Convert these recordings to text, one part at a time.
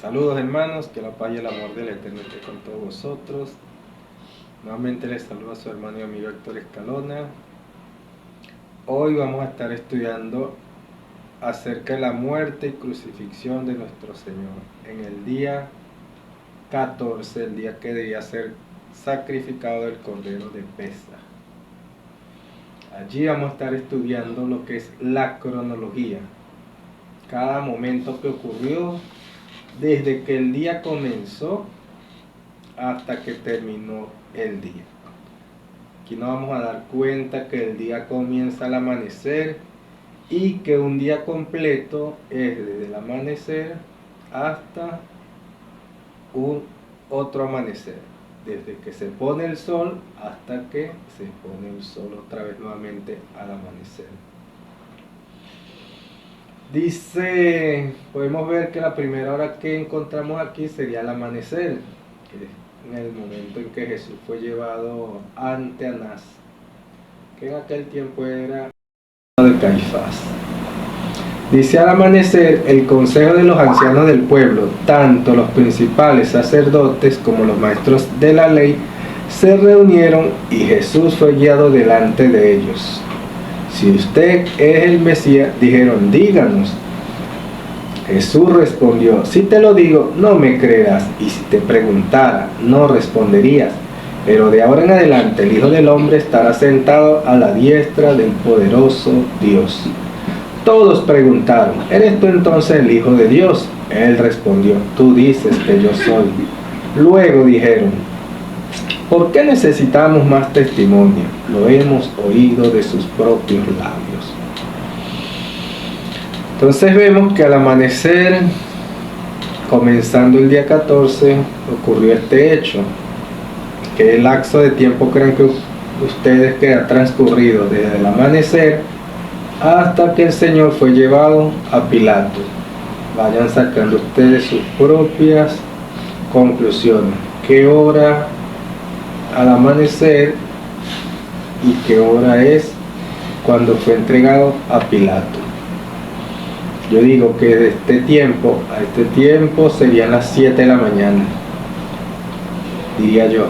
Saludos hermanos, que la paz y el amor del Eterno esté con todos vosotros. Nuevamente les saludo a su hermano y amigo Héctor Escalona. Hoy vamos a estar estudiando acerca de la muerte y crucifixión de nuestro Señor en el día 14, el día que debía ser sacrificado el Cordero de Pesaj. Allí vamos a estar estudiando lo que es la cronología, cada momento que ocurrió desde que el día comenzó hasta que terminó el día. Aquí nos vamos a dar cuenta que el día comienza al amanecer y que un día completo es desde el amanecer hasta un otro amanecer, desde que se pone el sol hasta que se pone el sol otra vez nuevamente al amanecer. Dice, podemos ver que la primera hora que encontramos aquí sería el amanecer, que es en el momento en que Jesús fue llevado ante Anás, que en aquel tiempo era de Caifás. Dice, al amanecer, el consejo de los ancianos del pueblo, tanto los principales sacerdotes como los maestros de la ley, se reunieron y Jesús fue guiado delante de ellos. Si usted es el Mesías, dijeron, díganos. Jesús respondió, si te lo digo, no me creerás, y si te preguntara, no responderías. Pero de ahora en adelante el Hijo del Hombre estará sentado a la diestra del poderoso Dios. Todos preguntaron, ¿eres tú entonces el Hijo de Dios? Él respondió, tú dices que yo soy. Luego dijeron, ¿por qué necesitamos más testimonio? Lo hemos oído de sus propios labios. Entonces vemos que al amanecer, comenzando el día 14, ocurrió este hecho. ¿Qué lapso de tiempo creen que ustedes que ha transcurrido desde el amanecer hasta que el Señor fue llevado a Pilato? Vayan sacando ustedes sus propias conclusiones. ¿Qué hora al amanecer y qué hora es cuando fue entregado a Pilato? Yo digo que de este tiempo a este tiempo serían las 7 de la mañana, diría yo.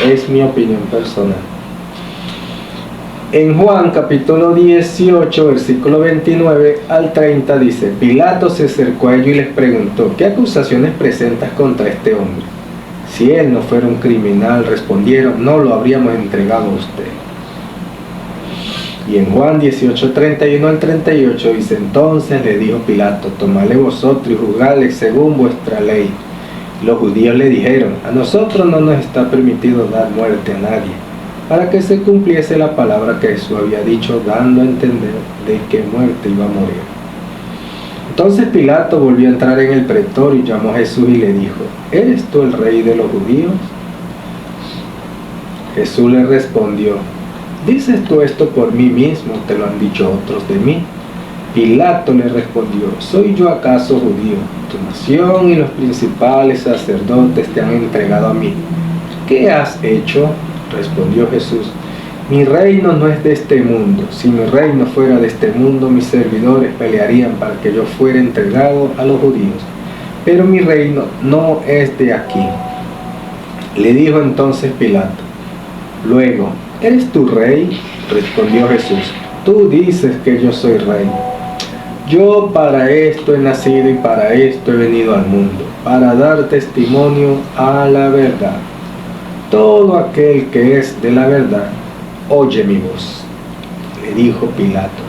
Es mi opinión personal. En Juan capítulo 18, versículo 29 al 30 dice, Pilato se acercó a ellos y les preguntó, ¿qué acusaciones presentas contra este hombre? Si él no fuera un criminal, respondieron, no lo habríamos entregado a usted. Y en Juan 18, 31 al 38 dice, entonces le dijo Pilato, tomadle vosotros y juzgadle según vuestra ley. Los judíos le dijeron, a nosotros no nos está permitido dar muerte a nadie, para que se cumpliese la palabra que Jesús había dicho, dando a entender de qué muerte iba a morir. Entonces Pilato volvió a entrar en el pretorio y llamó a Jesús y le dijo, ¿eres tú el rey de los judíos? Jesús le respondió, ¿dices tú esto por mí mismo? ¿Te lo han dicho otros de mí? Pilato le respondió, ¿soy yo acaso judío? Tu nación y los principales sacerdotes te han entregado a mí. ¿Qué has hecho? Respondió Jesús, mi reino no es de este mundo. Si mi reino fuera de este mundo, mis servidores pelearían para que yo fuera entregado a los judíos. Pero mi reino no es de aquí. Le dijo entonces Pilato. Luego, ¿eres tú rey? Respondió Jesús, tú dices que yo soy rey. Yo para esto he nacido y para esto he venido al mundo, para dar testimonio a la verdad. Todo aquel que es de la verdad, oye mi voz. Le dijo Pilato,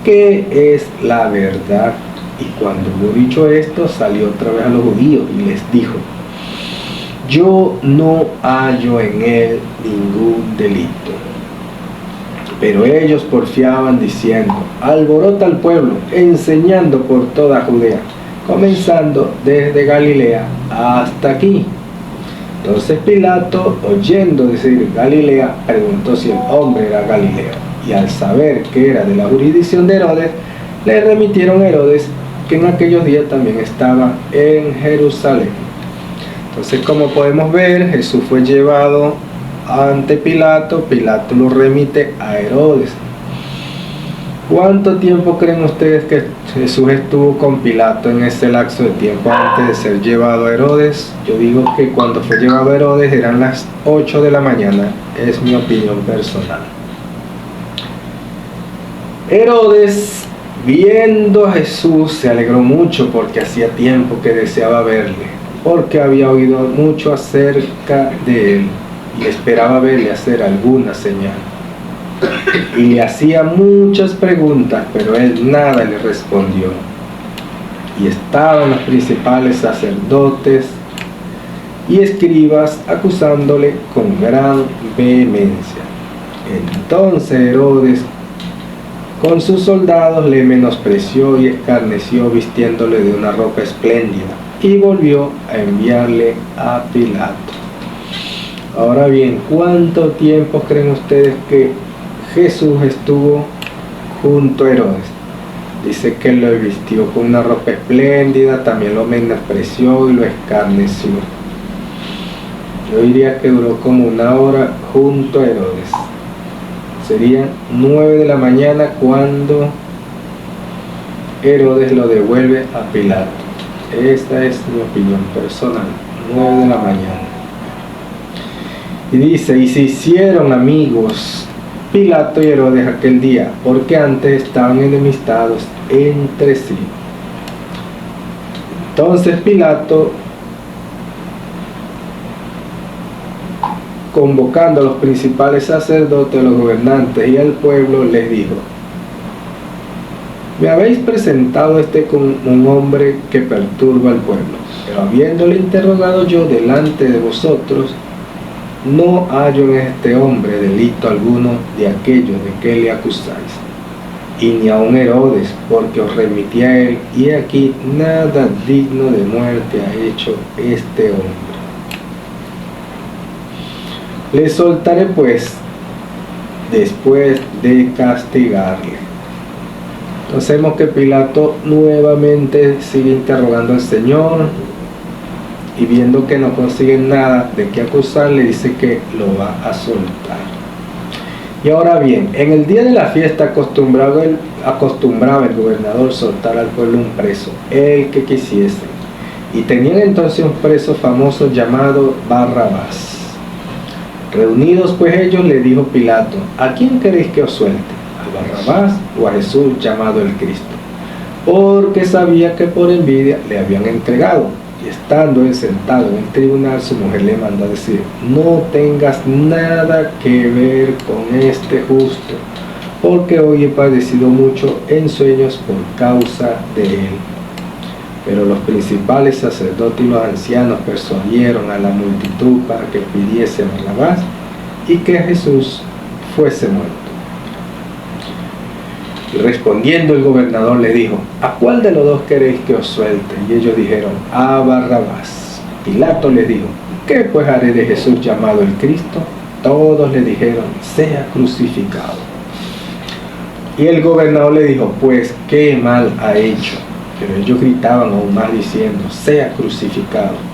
¿qué es la verdad? Y cuando hubo dicho esto, salió otra vez a los judíos y les dijo, yo no hallo en él ningún delito. Pero ellos porfiaban diciendo, alborota al pueblo, enseñando por toda Judea, comenzando desde Galilea hasta aquí. Entonces Pilato, oyendo decir Galilea, preguntó si el hombre era Galileo. Y al saber que era de la jurisdicción de Herodes, le remitieron a Herodes, que en aquellos días también estaba en Jerusalén. Entonces, como podemos ver, Jesús fue llevado ante Pilato, Pilato lo remite a Herodes. ¿Cuánto tiempo creen ustedes que Jesús estuvo con Pilato en ese lapso de tiempo antes de ser llevado a Herodes? Yo digo que cuando fue llevado a Herodes eran las 8 de la mañana. Es mi opinión personal. Herodes, viendo a Jesús, se alegró mucho porque hacía tiempo que deseaba verle, porque había oído mucho acerca de él y esperaba verle hacer alguna señal. Y le hacía muchas preguntas, pero él nada le respondió. Y estaban los principales sacerdotes y escribas acusándole con gran vehemencia. Entonces Herodes con sus soldados le menospreció y escarneció vistiéndole de una ropa espléndida y volvió a enviarle a Pilato. Ahora bien, ¿cuánto tiempo creen ustedes que Jesús estuvo junto a Herodes? Dice que lo vistió con una ropa espléndida, también lo menospreció y lo escarneció. Yo diría que duró como 1 hora junto a Herodes. Serían 9 de la mañana cuando Herodes lo devuelve a Pilato. Esta es mi opinión personal. 9 de la mañana. Y dice, y se hicieron amigos Pilato y Herodes aquel día, porque antes estaban enemistados entre sí. Entonces Pilato, convocando a los principales sacerdotes, a los gobernantes y al pueblo, les dijo: me habéis presentado como un hombre que perturba al pueblo, pero habiéndole interrogado yo delante de vosotros, no hallo en este hombre delito alguno de aquello de que le acusáis, y ni aun Herodes, porque os remití a él, y aquí nada digno de muerte ha hecho este hombre. Le soltaré pues después de castigarle. Entonces vemos que Pilato nuevamente sigue interrogando al Señor, y viendo que no consiguen nada de qué acusar, le dice que lo va a soltar. Y ahora bien, en el día de la fiesta acostumbraba el gobernador soltar al pueblo un preso, el que quisiese. Y tenían entonces un preso famoso llamado Barrabás. Reunidos pues ellos, le dijo Pilato: ¿a quién queréis que os suelte? ¿A Barrabás o a Jesús llamado el Cristo? Porque sabía que por envidia le habían entregado. Y estando él sentado en el tribunal, su mujer le manda a decir: no tengas nada que ver con este justo, porque hoy he padecido mucho en sueños por causa de él. Pero los principales sacerdotes y los ancianos persuadieron a la multitud para que pidiese a Barrabás y que Jesús fuese muerto. Y respondiendo el gobernador le dijo: ¿a cuál de los dos queréis que os suelte? Y ellos dijeron: a Barrabás. Pilato les dijo: ¿qué pues haré de Jesús llamado el Cristo? Todos le dijeron: sea crucificado. Y el gobernador le dijo: pues qué mal ha hecho. Pero ellos gritaban aún más diciendo: sea crucificado.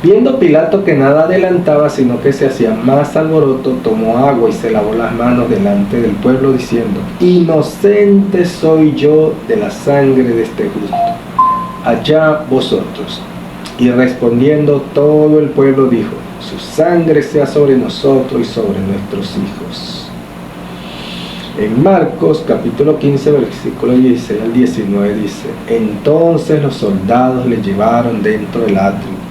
Viendo Pilato que nada adelantaba, sino que se hacía más alboroto, tomó agua y se lavó las manos delante del pueblo, diciendo: inocente soy yo de la sangre de este justo, allá vosotros. Y respondiendo todo el pueblo dijo: su sangre sea sobre nosotros y sobre nuestros hijos. En Marcos capítulo 15 versículo 16 al 19 dice: entonces los soldados le llevaron dentro del atrio,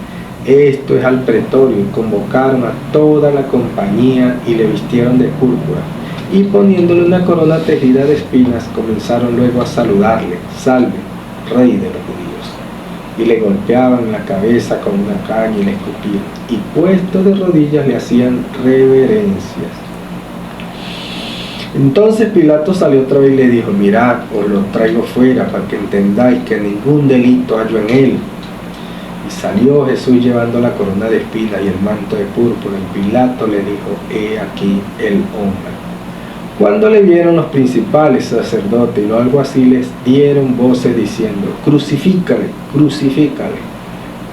esto es al pretorio, y convocaron a toda la compañía y le vistieron de púrpura, y poniéndole una corona tejida de espinas, comenzaron luego a saludarle: salve, rey de los judíos. Y le golpeaban la cabeza con una caña y le escupían, y puesto de rodillas le hacían reverencias. Entonces Pilato salió otra vez y le dijo: mirad, os lo traigo fuera para que entendáis que ningún delito hallo en él. Y salió Jesús llevando la corona de espinas y el manto de púrpura, y Pilato le dijo: he aquí el hombre. Cuando le vieron los principales sacerdotes y los alguaciles, dieron voces diciendo: crucifícale, crucifícale.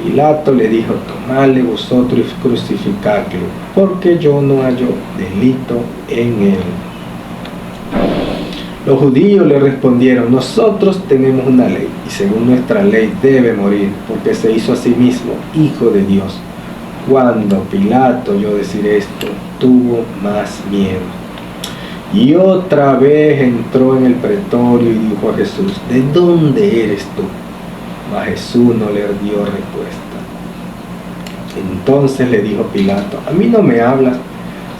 Pilato le dijo: tomadle vosotros y crucificadle, porque yo no hallo delito en él. Los judíos le respondieron: nosotros tenemos una ley, y según nuestra ley debe morir, porque se hizo a sí mismo hijo de Dios. Cuando Pilato oyó decir esto, tuvo más miedo. Y otra vez entró en el pretorio y dijo a Jesús: ¿de dónde eres tú? Mas Jesús no le dio respuesta. Entonces le dijo Pilato: ¿a mí no me hablas?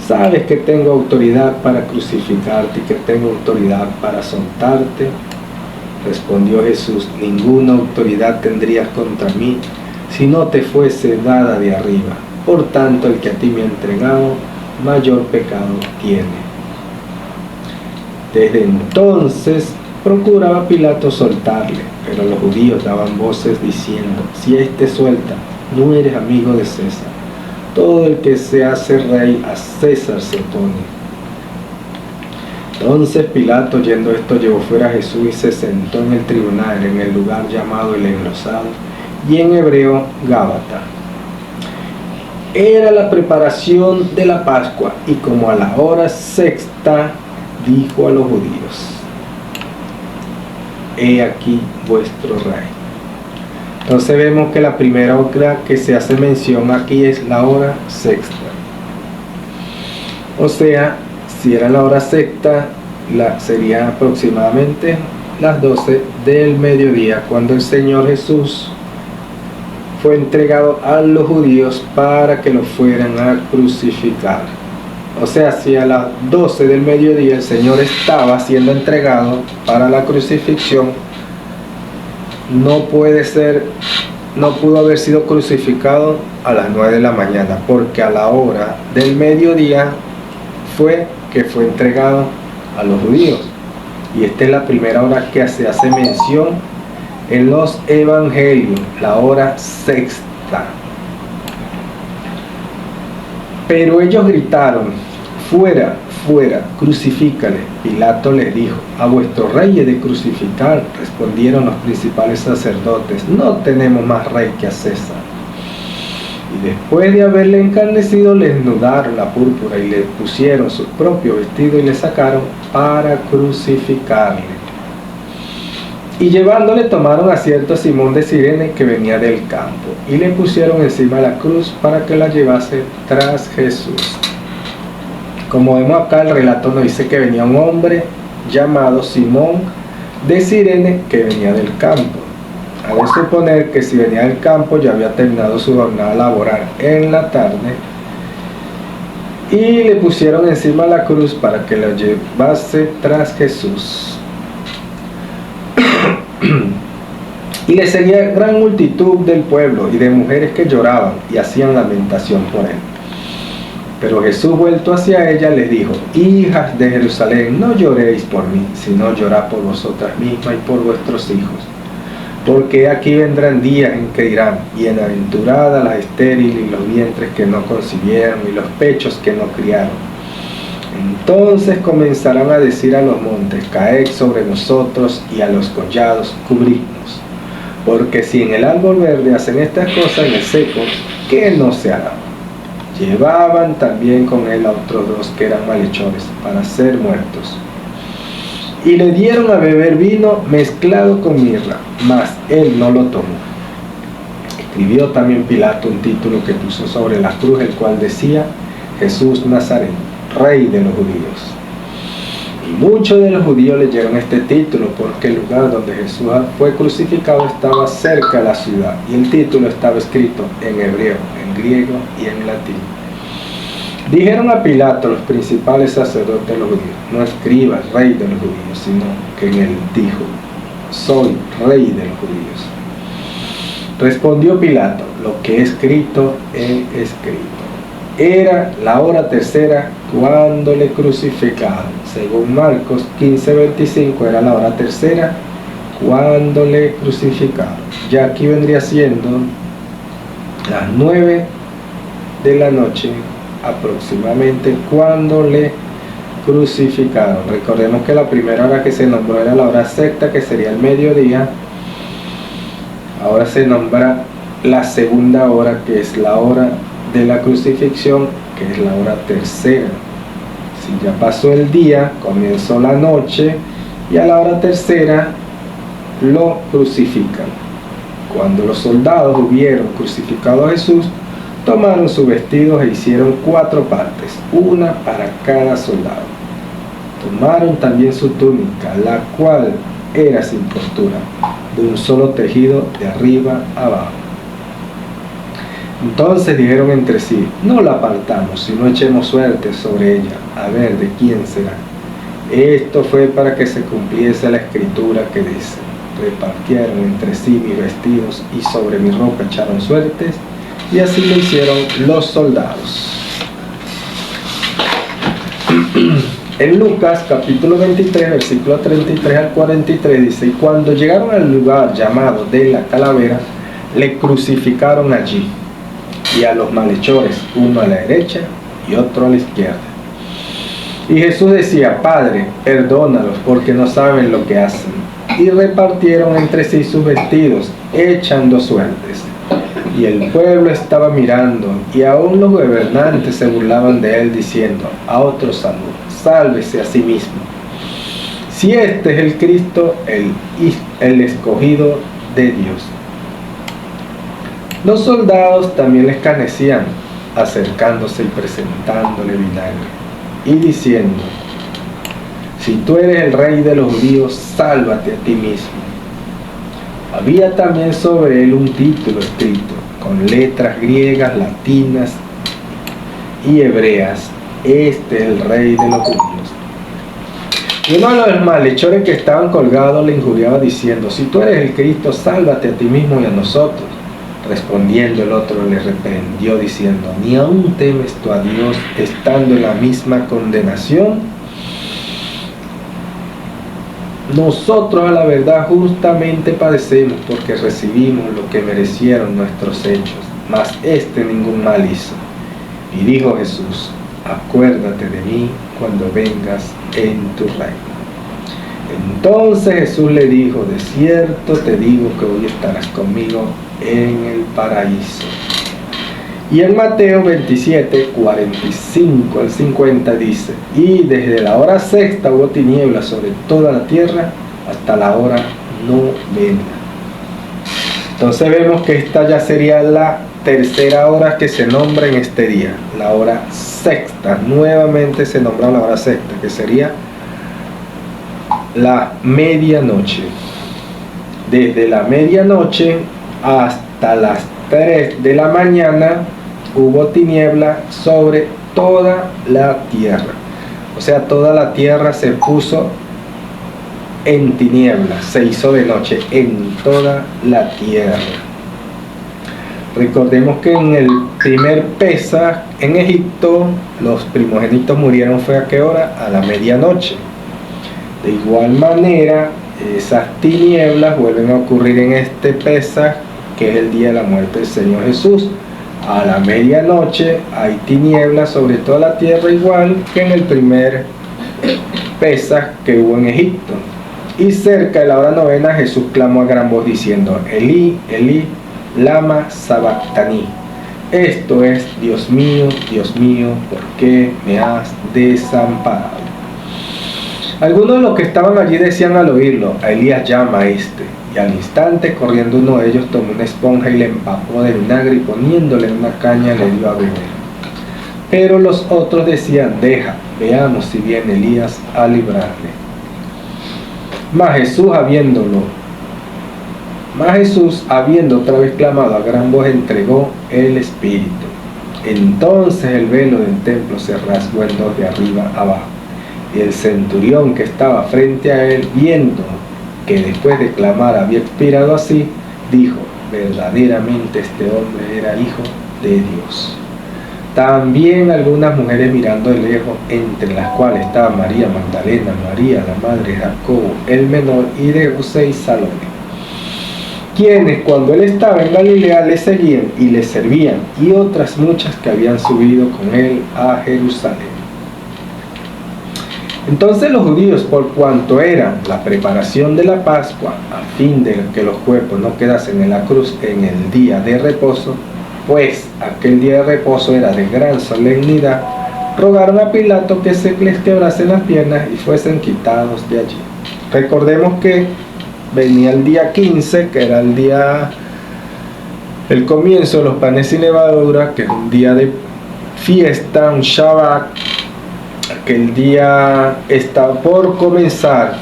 ¿Sabes que tengo autoridad para crucificarte y que tengo autoridad para soltarte? Respondió Jesús: ninguna autoridad tendrías contra mí si no te fuese dada de arriba. Por tanto, el que a ti me ha entregado, mayor pecado tiene. Desde entonces procuraba Pilato soltarle, pero los judíos daban voces diciendo: si éste suelta, no eres amigo de César. Todo el que se hace rey a César se opone. Entonces Pilato, oyendo esto, llevó fuera a Jesús y se sentó en el tribunal, en el lugar llamado el Enlosado, y en hebreo Gábata. Era la preparación de la Pascua, y como a la hora sexta, dijo a los judíos: he aquí vuestro rey. Entonces vemos que la primera hora que se hace mención aquí es la hora sexta. O sea, si era la hora sexta, sería aproximadamente las 12 del mediodía, cuando el Señor Jesús fue entregado a los judíos para que lo fueran a crucificar. O sea, si a las 12 del mediodía el Señor estaba siendo entregado para la crucifixión, no pudo haber sido crucificado a las 9 de la mañana, porque a la hora del mediodía fue entregado a los judíos. Y esta es la primera hora que se hace mención en los evangelios, la hora sexta. Pero ellos gritaron: fuera, fuera, crucifícale. Pilato les dijo: a vuestro rey he de crucificar. Respondieron los principales sacerdotes: no tenemos más rey que a César. Y después de haberle encarnecido, le desnudaron la púrpura y le pusieron su propio vestido y le sacaron para crucificarle. Y llevándole, tomaron a cierto Simón de Cirene, que venía del campo, y le pusieron encima la cruz para que la llevase tras Jesús. Como vemos acá, el relato nos dice que venía un hombre llamado Simón de Cirene, que venía del campo. Ha de suponer que si venía del campo ya había terminado su jornada laboral en la tarde, y le pusieron encima la cruz para que la llevase tras Jesús. Y le seguía gran multitud del pueblo y de mujeres que lloraban y hacían lamentación por él. Pero Jesús, vuelto hacia ella, les dijo: hijas de Jerusalén, no lloréis por mí, sino llorad por vosotras mismas y por vuestros hijos. Porque aquí vendrán días en que dirán: bienaventuradas las estériles y los vientres que no concibieron y los pechos que no criaron. Entonces comenzarán a decir a los montes: caed sobre nosotros, y a los collados cubridnos. Porque si en el árbol verde hacen estas cosas, en el seco, ¿qué no se hará? Llevaban también con él a otros dos que eran malhechores, para ser muertos. Y le dieron a beber vino mezclado con mirra, mas él no lo tomó. Escribió también Pilato un título que puso sobre la cruz, el cual decía: Jesús Nazareno, Rey de los judíos. Y muchos de los judíos leyeron este título, porque el lugar donde Jesús fue crucificado estaba cerca de la ciudad, y el título estaba escrito en hebreo, en griego y en latín. Dijeron a Pilato los principales sacerdotes de los judíos: no escribas Rey de los judíos, sino que en él dijo: soy Rey de los judíos. Respondió Pilato: lo que he escrito, he escrito. Era la hora tercera cuando le crucificaron. Según Marcos 15:25, era la hora tercera cuando le crucificaron. Ya aquí vendría siendo las 9 de la noche aproximadamente cuando le crucificaron. Recordemos que la primera hora que se nombró era la hora sexta, que sería el mediodía. Ahora se nombra la segunda hora, que es la hora de la crucifixión, que es la hora tercera. Si ya pasó el día, comenzó la noche, y a la hora tercera lo crucifican. Cuando los soldados hubieron crucificado a Jesús, tomaron sus vestidos e hicieron 4 partes, una para cada soldado. Tomaron también su túnica, la cual era sin costura, de un solo tejido de arriba a abajo. Entonces dijeron entre sí: no la partamos, sino echemos suerte sobre ella, a ver de quién será. Esto fue para que se cumpliese la escritura que dice: repartieron entre sí mis vestidos y sobre mi ropa echaron suertes, y así lo hicieron los soldados. En Lucas capítulo 23, versículo 33 al 43 dice: y cuando llegaron al lugar llamado de la calavera, le crucificaron allí, y a los malhechores, uno a la derecha y otro a la izquierda. Y Jesús decía: Padre, perdónalos, porque no saben lo que hacen. Y repartieron entre sí sus vestidos, echando suertes. Y el pueblo estaba mirando, y aún los gobernantes se burlaban de él, diciendo: a otro saludo, sálvese a sí mismo. Si este es el Cristo, el escogido de Dios. Los soldados también le escarnecían, acercándose y presentándole vinagre, y diciendo: si tú eres el rey de los judíos, sálvate a ti mismo. Había también sobre él un título escrito, con letras griegas, latinas y hebreas: este es el rey de los judíos. Y uno de los malhechores que estaban colgados le injuriaba diciendo: si tú eres el Cristo, sálvate a ti mismo y a nosotros. Respondiendo el otro le reprendió diciendo: ¿ni aún temes tú a Dios, estando en la misma condenación? Nosotros a la verdad justamente padecemos, porque recibimos lo que merecieron nuestros hechos, mas este ningún mal hizo. Y dijo Jesús: acuérdate de mí cuando vengas en tu reino. Entonces Jesús le dijo: de cierto te digo que hoy estarás conmigo en el paraíso. Y en Mateo 27, 45 al 50 dice: y desde la hora sexta hubo tinieblas sobre toda la tierra hasta la hora novena. Entonces vemos que esta ya sería la tercera hora que se nombra en este día, la hora sexta. Nuevamente se nombra la hora sexta, que sería la medianoche. Desde la medianoche hasta las 3 de la mañana hubo tiniebla sobre toda la tierra. O sea, toda la tierra se puso en tinieblas, se hizo de noche en toda la tierra. Recordemos que en el primer Pesaj en Egipto, los primogénitos murieron, ¿fue a qué hora? A la medianoche. De igual manera, esas tinieblas vuelven a ocurrir en este Pesaj, que es el día de la muerte del Señor Jesús. A la medianoche hay tinieblas sobre toda la tierra, igual que en el primer Pesaj que hubo en Egipto. Y cerca de la hora novena Jesús clamó a gran voz diciendo: Elí, Elí, lama sabactani. Esto es: Dios mío, ¿por qué me has desamparado? Algunos de los que estaban allí decían al oírlo: a Elías llama a este. Y al instante, corriendo uno de ellos, tomó una esponja y le empapó de vinagre, y poniéndole en una caña le dio a beber. Pero los otros decían: deja, veamos si viene Elías a librarle. Mas Jesús, habiendo otra vez clamado a gran voz, entregó el Espíritu. Entonces el velo del templo se rasgó en dos de arriba abajo. Y el centurión que estaba frente a él, viendo que después de clamar había expirado así, dijo: verdaderamente este hombre era hijo de Dios. También algunas mujeres mirando de lejos, entre las cuales estaba María Magdalena, María la madre de Jacobo el menor, y de José y Salomé, quienes cuando él estaba en Galilea le seguían y le servían, y otras muchas que habían subido con él a Jerusalén. Entonces los judíos, por cuanto era la preparación de la Pascua, a fin de que los cuerpos no quedasen en la cruz en el día de reposo, pues aquel día de reposo era de gran solemnidad, rogaron a Pilato que se les quebrasen las piernas y fuesen quitados de allí. Recordemos que venía el día 15, que era el comienzo de los panes sin levadura, que es un día de fiesta, un Shabbat, que el día está por comenzar,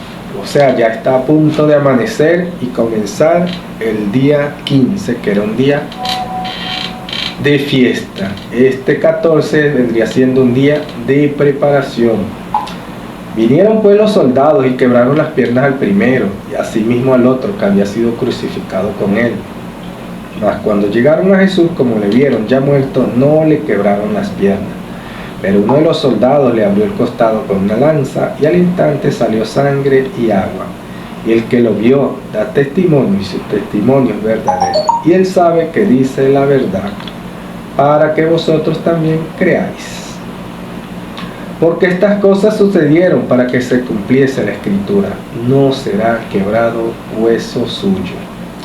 o sea, ya está a punto de amanecer y comenzar el día 15, que era un día de fiesta. Este 14 vendría siendo un día de preparación. Vinieron pues los soldados y quebraron las piernas al primero y asimismo al otro que había sido crucificado con él. Mas cuando llegaron a Jesús, como le vieron ya muerto, no le quebraron las piernas. Pero uno de los soldados le abrió el costado con una lanza y al instante salió sangre y agua. Y el que lo vio da testimonio y su testimonio es verdadero. Y él sabe que dice la verdad, para que vosotros también creáis. Porque estas cosas sucedieron para que se cumpliese la escritura: no será quebrado hueso suyo.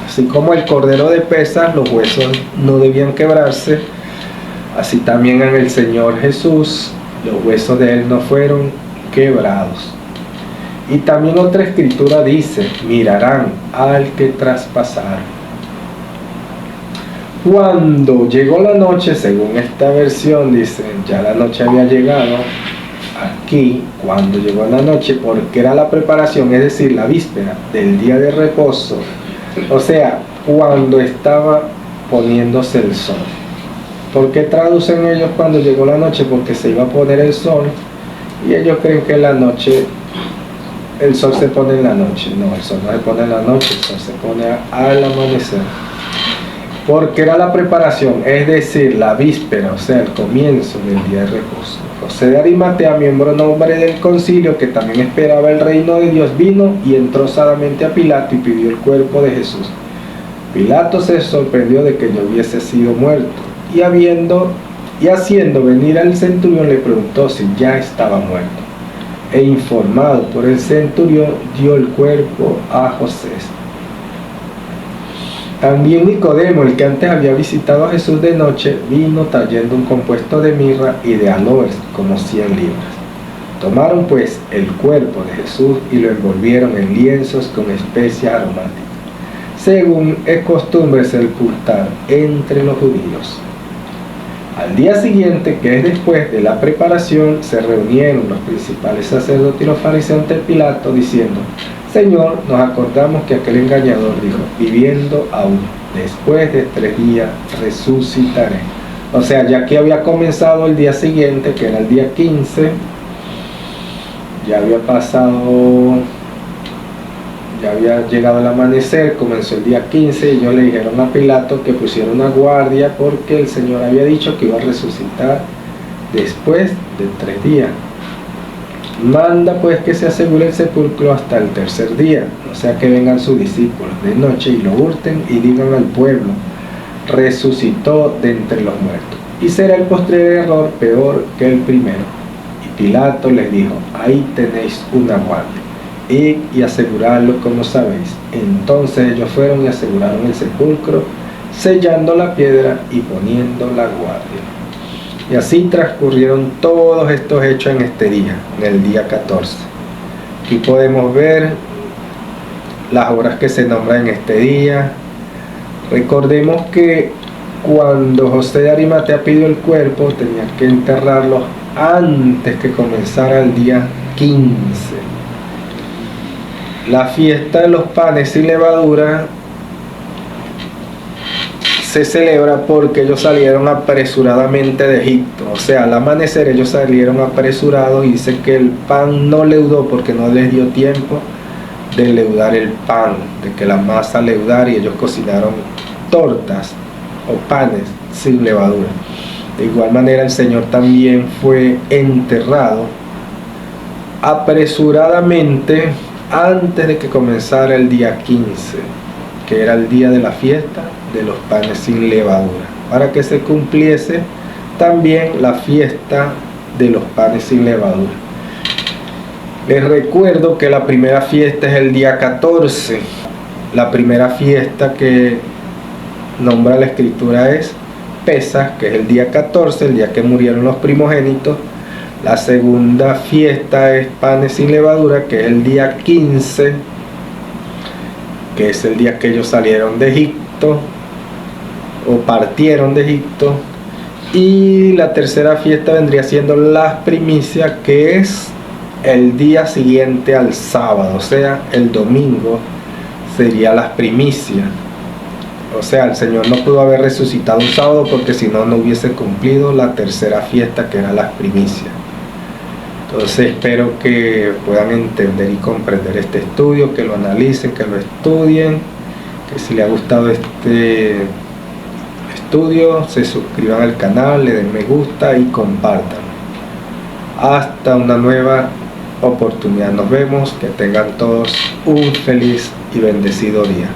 Así como el cordero de Pesas, los huesos no debían quebrarse, así también en el Señor Jesús, los huesos de él no fueron quebrados. Y también otra escritura dice: mirarán al que traspasaron. Cuando llegó la noche, según esta versión, dicen, ya la noche había llegado. Aquí, cuando llegó la noche, porque era la preparación, es decir, la víspera del día de reposo, o sea, cuando estaba poniéndose el sol. ¿Por qué traducen ellos cuando llegó la noche? Porque se iba a poner el sol y ellos creen que la noche, el sol se pone en la noche. No, el sol no se pone en la noche, el sol se pone al amanecer. Porque era la preparación, es decir, la víspera, o sea, el comienzo del día de reposo. José de Arimatea, miembro nombre del concilio, que también esperaba el reino de Dios, vino y entró osadamente a Pilato y pidió el cuerpo de Jesús. Pilato se sorprendió de que yo hubiese sido muerto, y haciendo venir al centurión le preguntó si ya estaba muerto. E informado por el centurión, dio el cuerpo a José. También Nicodemo, el que antes había visitado a Jesús de noche, vino trayendo un compuesto de mirra y de aloes, como 100 libras. Tomaron pues el cuerpo de Jesús y lo envolvieron en lienzos con especias aromáticas, según es costumbre sepultar entre los judíos. Al día siguiente, que es después de la preparación, se reunieron los principales sacerdotes y los fariseos ante Pilato, diciendo: Señor, nos acordamos que aquel engañador dijo: viviendo aún, después de 3 días resucitaré. O sea, ya que había comenzado el día siguiente, que era el día 15, ya había pasado, ya había llegado el amanecer, comenzó el día 15 y ellos le dijeron a Pilato que pusiera una guardia porque el Señor había dicho que iba a resucitar después de 3 días. Manda pues que se asegure el sepulcro hasta el 3er día, o sea que vengan sus discípulos de noche y lo hurten y digan al pueblo: resucitó de entre los muertos. Y será el postrer error peor que el primero. Y Pilato les dijo: ahí tenéis una guardia, id y aseguradlo como sabéis. Entonces ellos fueron y aseguraron el sepulcro, sellando la piedra y poniendo la guardia. Y así transcurrieron todos estos hechos en este día, en el día 14. Aquí podemos ver las horas que se nombran en este día. Recordemos que cuando José de Arimatea pidió el cuerpo, tenía que enterrarlo antes que comenzara el día 15. La fiesta de los panes sin levadura se celebra porque ellos salieron apresuradamente de Egipto. O sea, al amanecer ellos salieron apresurados y dice que el pan no leudó porque no les dio tiempo de leudar el pan, de que la masa leudara, y ellos cocinaron tortas o panes sin levadura. De igual manera el Señor también fue enterrado apresuradamente antes de que comenzara el día 15, que era el día de la fiesta de los panes sin levadura, para que se cumpliese también la fiesta de los panes sin levadura. Les recuerdo que la primera fiesta es el día 14. La primera fiesta que nombra la escritura es Pesas, que es el día 14, el día que murieron los primogénitos. La segunda fiesta es panes sin levadura, que es el día 15, que es el día que ellos salieron de Egipto o partieron de Egipto. Y la tercera fiesta vendría siendo las primicias, que es el día siguiente al sábado, o sea, el domingo sería las primicias. O sea, el Señor no pudo haber resucitado un sábado porque si no, no hubiese cumplido la tercera fiesta, que era las primicias. Entonces espero que puedan entender y comprender este estudio, que lo analicen, que lo estudien, que si les ha gustado este estudio, se suscriban al canal, le den me gusta y compartan. Hasta una nueva oportunidad. Nos vemos. Que tengan todos un feliz y bendecido día.